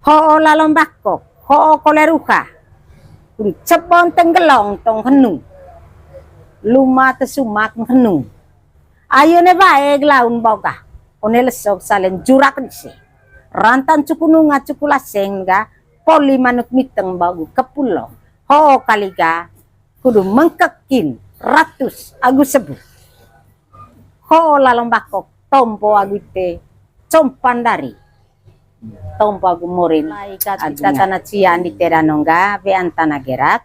ho lalong bakok, ho koleruka, cepon tenggelong tong henung, luma tesumak henung. Ayo ne bae glaun boga, one lesok salen jurak nisi. Rantan cukununga cukulaseng ga, poli manuk miteng bagu kepulo, ho kaliga, kudu mengkekin ratus agus sebu. Ho lalong bakok, tompo agute, compandari. Tompo agu morin, kita tanah cian di teranongga, be antana gerak.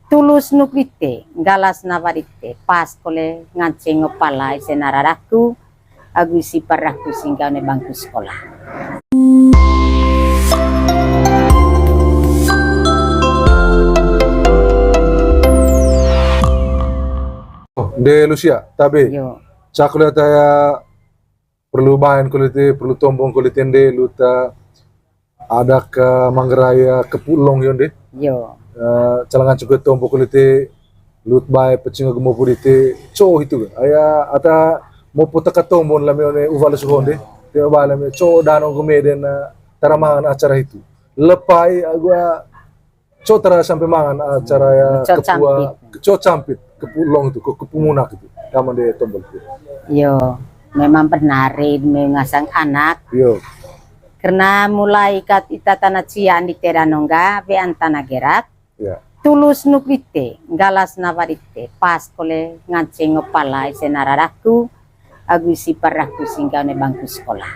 Tulus nuklite, galas navarite, pas kole nganceng ngepala isenararaku, agu si paraku singgah ne bangku sekolah. De Lucia, tabe. Cakula taya perlu bahan kulite, perlu tombong kulite de luta ada ke Manggaraya ke Pulong yonde. Yo. Calangan juga tombong kulite lut bae pecinga gumo purite co itu. Aya ata mo potaka tombon lame one uvala suhonde. Teo ba lame co dano gumeden taramangan acara itu. Lepai agua co tara sampai mangan acara ya kepua co campit ke Pulong itu ke Pumunak itu. Kamu de tombol itu. Yo, memang benarin mengasang anak. Yo. Karena mulai kat ita tanah cian di teranongga be antana gerak. Ya. Tulus nuklite, galas navarite, pas kole nganceng ngepala isenararaku, agu si paraku singgah ne bangku sekolah.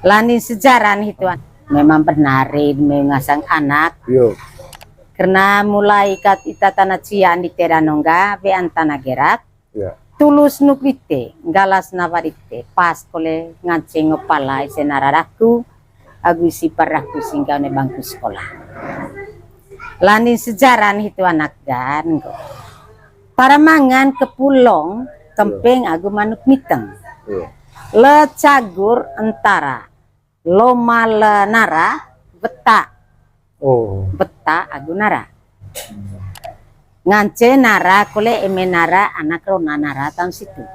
Lani sejarah hituan, memang benarin mengasang anak. Yo. Karena mulai kat ita tanah cian di teranongga be antana gerak. Ya. Tulus nuklite, galas navarite, pas kole nganceng ngepala isenararaku, agu si paraku singgah ne bangku sekolah. Lani sejarah itu anak dan para mangan ke Pulong kempeng agu manuk miteng. Le cagur entara loma le nara beta. Oh. Beta agu nara. Ngance nara kole eme nara anak rona nara tahun situ.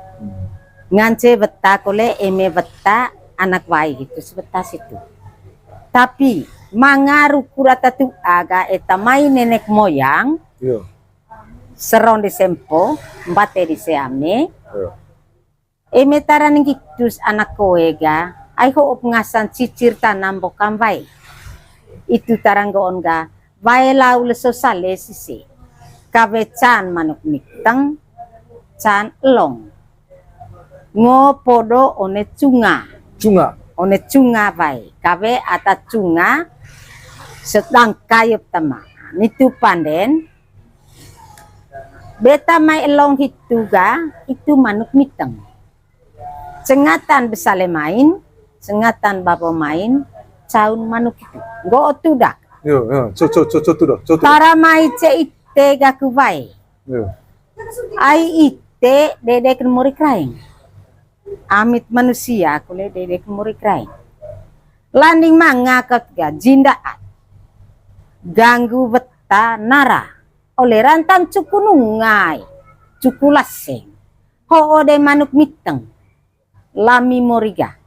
Ngance beta kole eme beta anak wai gitu sebeta situ. Tapi mangaru kurata tu aga etamai nenek moyang. Yo. Seron di sempo mbate di seame. Yo. Eme taran ngitus anak koega ai ho ngasan cicir tanam bokam vai. Itu taranggoon ga vai lau leso sale sisi. Kabe can manuk miteng, can elong. Ngo podo one cunga. Cunga. One cunga vai. Kabe ata cunga sedang kayup tama. Nitu panden. Beta mai elong hituga itu manuk miteng. Cengatan besale main, cengatan babo main, caun manuk itu. Go tudak. Yo, yo, co tudak. Tara mai ce ite gaku vai. Yo. Ai ite dedek muri kraing. Amit manusia kule dedek muri kraing. Landing mangakot ga jindaat. Ganggu beta nara. Oleh rantan cukunungai. Cukulaseng. Ho ode manuk miteng. Lami moriga.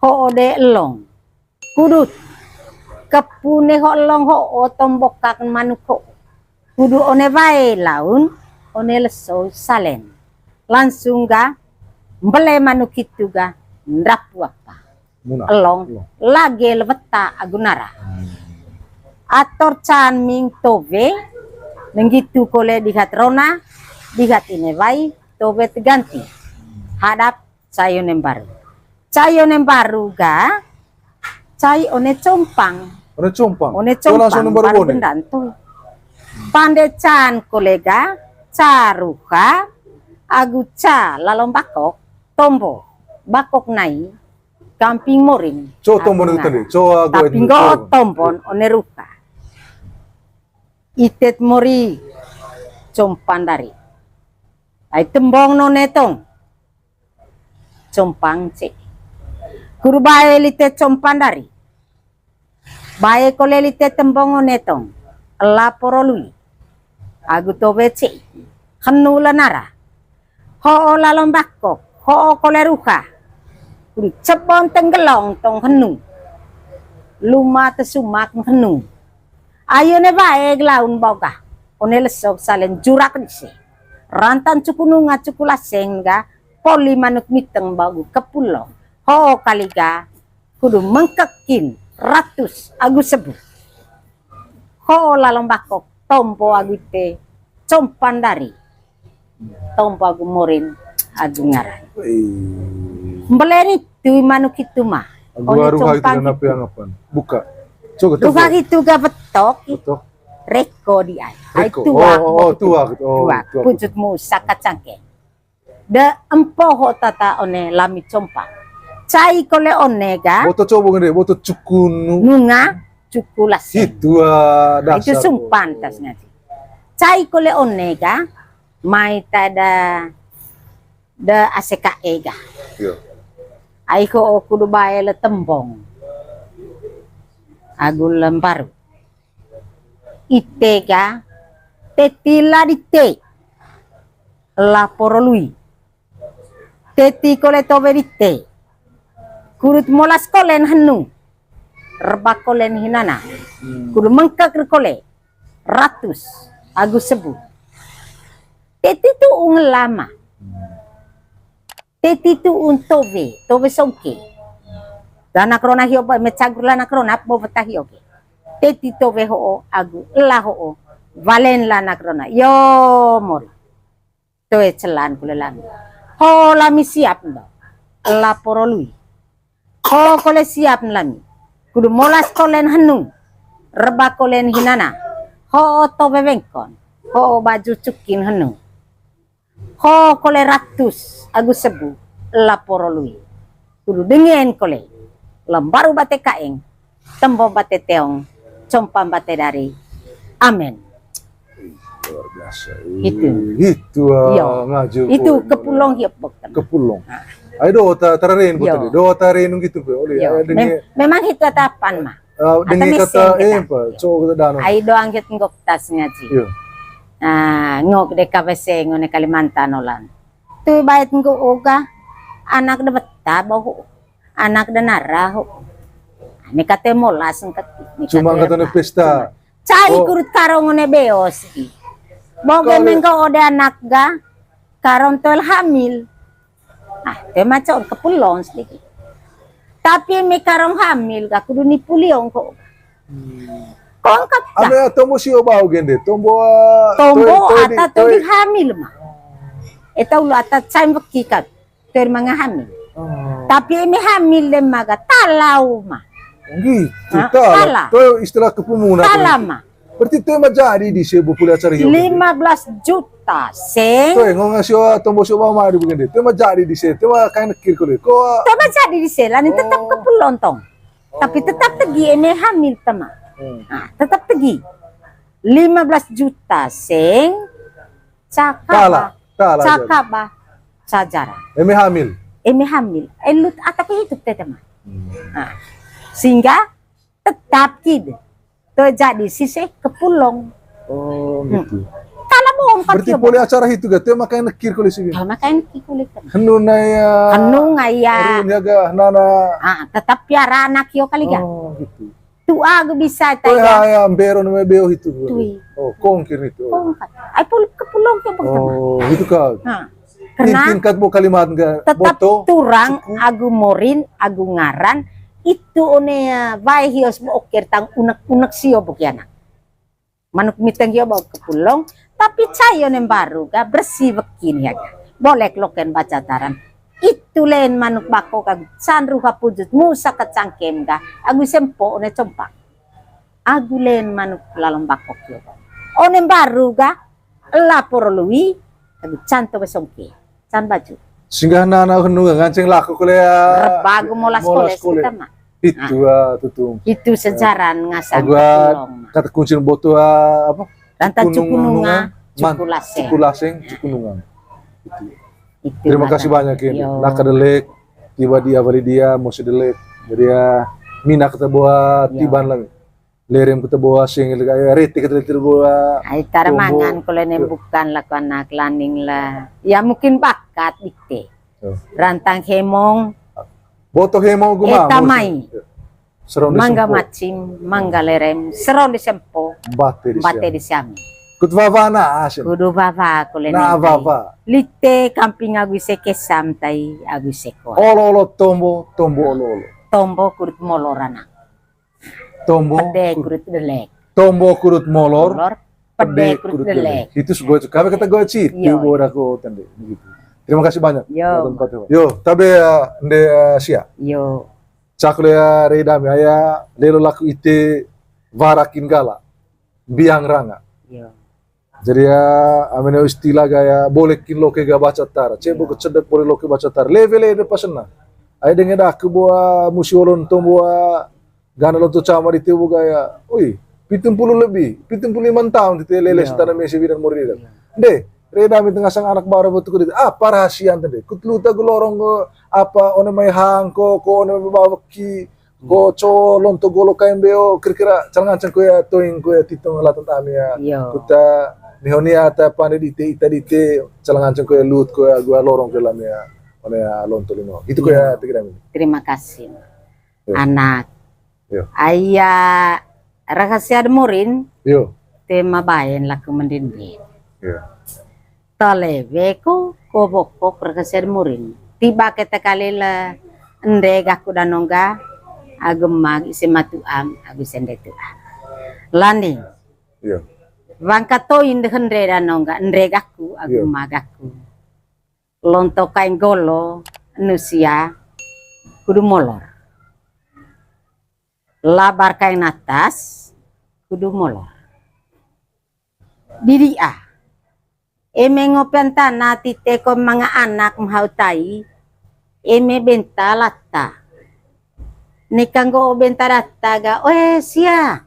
Ho ode elong. Kudut. Kepune ho elong ho tombokak manuk ho. Kudu one bae laun. One leso salen. Langsung ga. Mbele manuk itu ga. Ndrapu apa. Elong. Lage leveta agunara. Ator can ming tove nenggitu kole dihat rona dihat ini vai tove teganti hadap cayo nembaru baru ga cai one compang langsung baru bendantu pande can kolega caruka agu ca lalom bakok tombo bakok nai kamping moring co tombon itu tadi tapi nggak tombon one ruka itet mori compandari ay tembong no netong compang ce guru bae lite compandari bae kole lite tembong no netong laporolui agu tobe ce kenula nara ho lalom bakok ho kole ruka cepon tenggelong tong henung luma ta sumak hanu ayo ne bae glaun boga one lesok salen jurak dise rantan cukununga cukulaseng ga poli manuk miteng bagu kepulo ho kaliga kudu mengkekin ratus agus sebu ho lalong bakok tompo agute compan dari tompo agu morin agu ngaran mbeleni tu manuk itu mah Agu aruha itu dan apa yang apa? Buka. Coba tuh. Buka itu ga betok. Betok. Reko di ay. Ay Reko. tuak. Tuak. Tuak. Pujutmu sakat cangke. De empoho tata one lami compa. Cai kole one ga. Boto coba ngene, boto cukunu. Nunga cukulas. Itu dasar. Itu sumpan tasnya. Cai kole one ga. Mai tada de ACKE ga. Iya. Ai ko kudu bae le tembong. Agul lemparu. Itega tetila dite. Laporolui. Teti kole tobe dite. Kurut molas kolen henu. Rebak kolen hinana. Kudu mengkak kole. Ratus agus sebu. Teti tu lama. Teti tu tobe songke. Dana krona hio ba mecagur lana krona bo betahio ke. Teti tobe ho agu la ho valen lana krona. Yo mor. Toe celan kulelan. Ho lami siap ndo. La porolui. Ho kole siap lami. Kudu molas kolen henu. Reba kolen hinana. Ho tobe bengkon. Ho baju cukin henu. Ho kole ratus agus sebu laporolui kudu dengen kole lembaru bate kaeng tembo bate teong compam bate dari amen Luar biasa. Itu. Itu Iya. ngaju. itu kepulong hiop bokten Kepulong. Ayo do tararin Iya. tadi. Do tararin gitu be. Oleh Yo, dengan memang itu tapan mah dengan Atau kata mesin kita. apa? Coba kita dano. ai do anggit ngok tasnya ji Iya. ngok de kabese ngone Kalimantan olan tu bait ngok oga anak de beta bahu anak de narahu ini kate molas ngkat Cuma kata pesta. cai Oh. kurut karong ngone beos boge Kalau- mengko ode anak ga karong tol hamil te macam kepulong sedikit tapi me karong hamil ga kudu ni puliong kok kongkat ga Ame tombo sio bau gende. Tombo tombo ata tuh hamil mah eta ulah ata cai bekikat ter mga hamil tapi me hamil le maga talau mah Gitu. Ah, Tala. tala. Itu istilah kepemuna. talam mah Berarti itu yang jadi di sebuah pulau acara hiu. 15 juta seng Tuh yang ngomong sio tombo sio bau mah di begini. Itu yang jadi di sini. Itu yang kain kir kulit. Kok Tama jadi di selan tetap kepulontong. Tapi tetap tegi eme hamil tama. Nah, tetap tegi. 15 juta seng Tala. cakaba. Tala. Cakaba sajara. Eme hamil. Eme hamil. Elut atap hidup teh tama. Nah, sehingga tetap kid. Tuh jadi sise kepulong. Oh gitu. Kala bohong Berarti pakai boleh acara itu gak? Itu makanya nekir kulit sini. Kama kain kikulit tama. Henu naya. Anu ngaya. Harun yaga nana. Tetap piara anak yo kali ga. Oh gitu. Tua gue bisa Oh tanya. ya bero nama beo itu. Tui. Oh kongkir itu. Pongkat. Ay pul kepulong ke bang tama. Oh itu kan. Nah, karena Tingkat mau kalimat enggak? tetap Boto. turang agu morin agu ngaran itu one bae hios mo okir tang unek-unek sio bukiana. Manuk miteng hio bau kepulong tapi cayo nem baru ga bersih bekin ya ga. Boleh loken baca taran. Itu len manuk bako kag sanru hapujut musa kecangkem ga agu sempo one compak. Agu len manuk lalong bako hio. One baru ga lapor lui agu canto besongke. Can baju. Singgah nana henu nganceng laku kuliah. Rebagu molas koles kita mah. Itu tutung. Itu sejaran ngasang Agua kepulong mah. kata kuncin boto apa? Lantan Cukunungan, cukununga, cukulaseng. Cukulaseng, cukunungan. Itu Terima mata. kasih banyak ini. Yo. Nak delek, tiba dia bali dia mau sedelek. Jadi ya mina kita bawa Yo. tiban lagi. Lerem kita bawa sing reti kita bawa. Ay taramangan Tumbo. ko lang bukan lah ko anak laning lah. Ya mungkin bakat dikte. Yo. Rantang hemong Boto hemo gumam. Etamay. Seronde mangga sempo. macim, mangga lerem, seronde sempo, Bate di bate siang. di siami. Kut vava na asin. Kudu baba kulen. Na vava. Lite camping aguse kesam tai aguse ko. Olo tombo olo. Tombo kurut molorana. Tombo Pede kurut delek. tombo kurut molor. Molor pede kurut delek. Itu gue kami kata gue cit. Yo. Itu buat aku tanda begitu. Terima kasih banyak. Yo. Yo, tabe nde sia. Yo. Cakle redami aya lelo laku ite varakin gala. Biang ranga. Yo. Jadi ya amene istilah gaya boleh kin loke ga baca tar. Cebo ke cedek boleh loke baca tar. Level de pasena. Ay dengan dak buah musiolon to buah gana lo to cama di tebu gaya. Oi, 70 lebih, 75 tahun di lele Iya. setara mesi bidan mori. De, reda mi tengah sang anak baru betul kudu. Apa rahasian tadi? Kutluta gulorong go apa one mai hangko ko one mai bawaki go colon to golo KMBO kira-kira jangan cang ya toing ko ya titong latan tamia. Yo. Kuta nihonia ata pane dite ita dite calangan cang ko ya lut ko ya gua lorong ke lamia one ya lonto lino. Itu ko ya tikira mi. Terima kasih. Yo. Anak. Yo. Ayah rahasia demurin Yo. tema bayan laku mendinding. Yo. Talewe ko bokok rahasia demurin. Tiba kita kali la ende gaku danongga agem isi matuam agus ende tua. Lani Yo. wangka to inde hendre danongga ende gaku agem magaku. Lonto kain golo nusia kudu molor. Labar kain atas kudu molor. Diri eme ngopen tanah tite ko mga anak mahautai eme benta latta. Nikang go benta latta ga sia.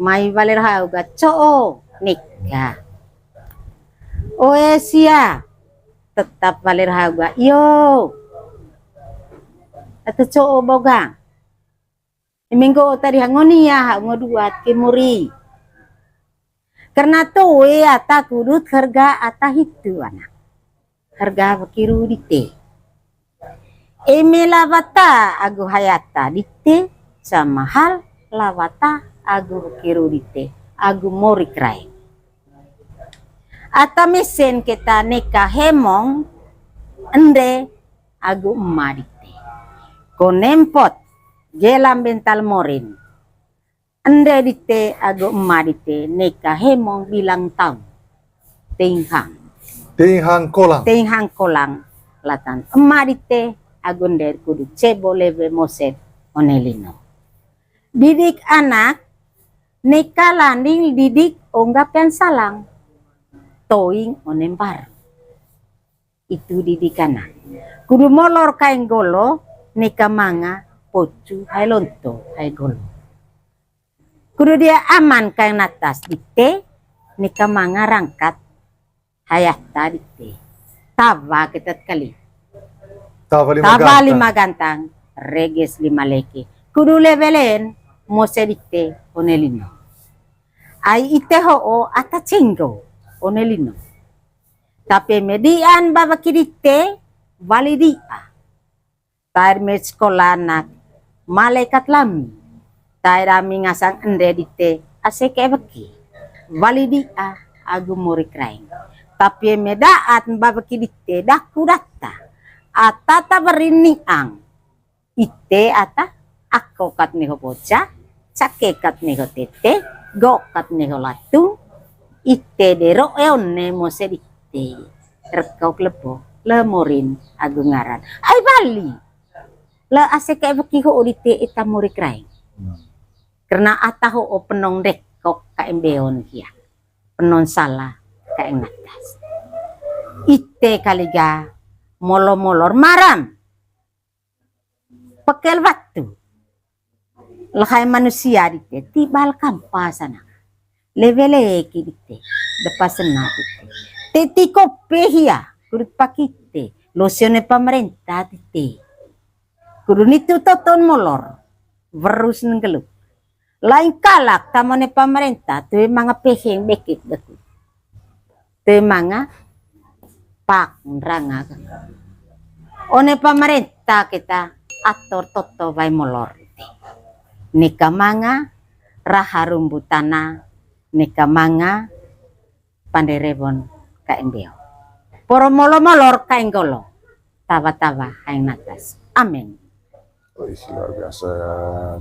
May valer ga coo nikah. Sia. Tetap valer ga yo. Atau coo boga. Minggu tadi hangonia ngoduat ke muri. Karena tuh ata kudut harga ata hitu anak. Harga bakiru dite. Eme lavata agu hayata dite sama hal lavata agu bakiru dite agu mori krai. Ata mesen kita neka hemong ende agu emma dite. Konempot gelam bental morin. Ande dite ago emma dite neka hemong bilang tahun. Tinghang. Tinghang kolang latan. Emma dite ago nder kudu cebo leve moset onelino. Didik anak neka landing didik onggapan salang. Toing onembar. Itu didik anak. Kudu molor kain golo neka manga pocu hai lonto hai golo. Kudu dia aman kain atas dite nika manga rangkat hayata dite. Tava kita kali. Tava lima gantang reges lima leki. Kudu levelen mose dite onelino. Ai ite ho ata cenggo onelino. Tapi median babaki dite validia. Tair med sekolah anak malaikat lami taira mingasang ende dite aseke beki validia agu muri kraing tapi medaat babaki dite daku data atata berini ang ite ata ako kat neho boca cake kat neho tete go kat neho latung ite dero eone mose dite rekau klepo lemorin agu ngaran ai bali la ase kay bakiho udite ita muri kray. Karena ataho o penong dek kok kaembeon kia. Penon salah kaeng natas. Ite kaliga molo-molor maram. Pekel waktu. Lahai manusia dite tibal kampasana. Leveleki dite depasena dite. Teti kope hia kurut pakite. Losione pemerintah dite. Kudu nitu toton molor verus nenggeluk lain kalak tamone pemerintah tuh mga peheng bekit deku tuh mga pak ranga one pemerintah kita atur toto vai molor nika manga raha rumbutana nika manga panderebon kaembeo. Poro molo-molor kaenggolo. Tawa-tawa haing natas. Amin. Wih, luar biasa.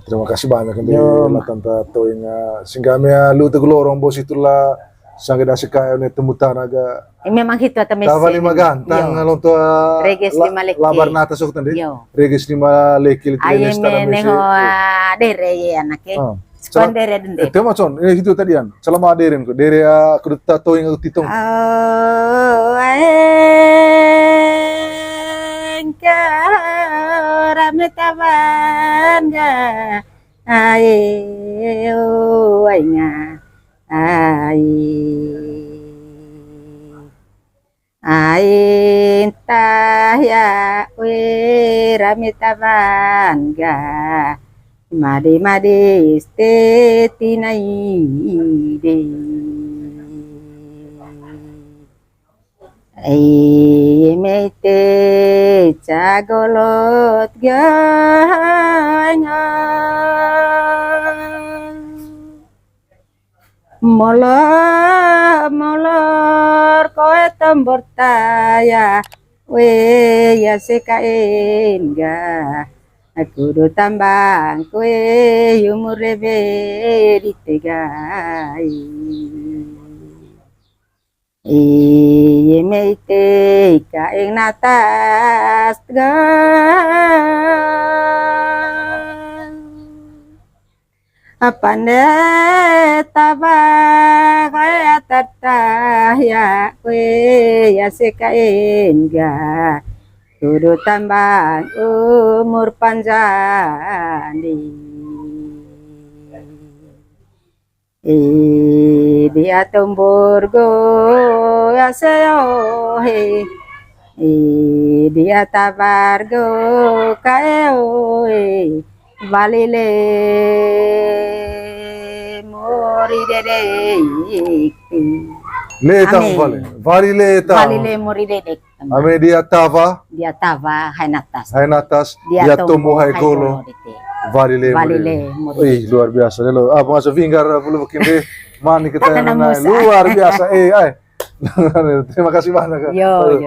Terima kasih banyak nanti Yo, lah tante toinga. Sehingga mea lu tu lorong bos itulah sangat dasi kaya ne temutan aga. Memang itu atau Tawa lima gantang ngalong tua Regis lima leki. labar nata sok tande. Yo. Regis lima leki itu Aye tanam meneho dere ya anake. Sekon dere dende. Itu macam itu tadian. Selama derem ko dere kudu tato yang titong. Engka rametaban ga aye o ainga aye entah ya we rametaban ga made estetinai de ai mete cagolot ganya molor koe tambor taya we ya sekain ga aku do tambang koe umur rebe ditegai mete kaing natas apane tabak kaya tataya kue ya sekain ga kudu tambang umur panjang dia tumburgo ya seo he dia tabargo kaeo he valile mori dede Le tang valile mori dede ame dia tava hainatas dia tumbuh hai golo valile mori. Ih, luar biasa lo. Apa masuk vingar belum bikin deh. Mani kita luar biasa. Terima kasih banyak. Yo.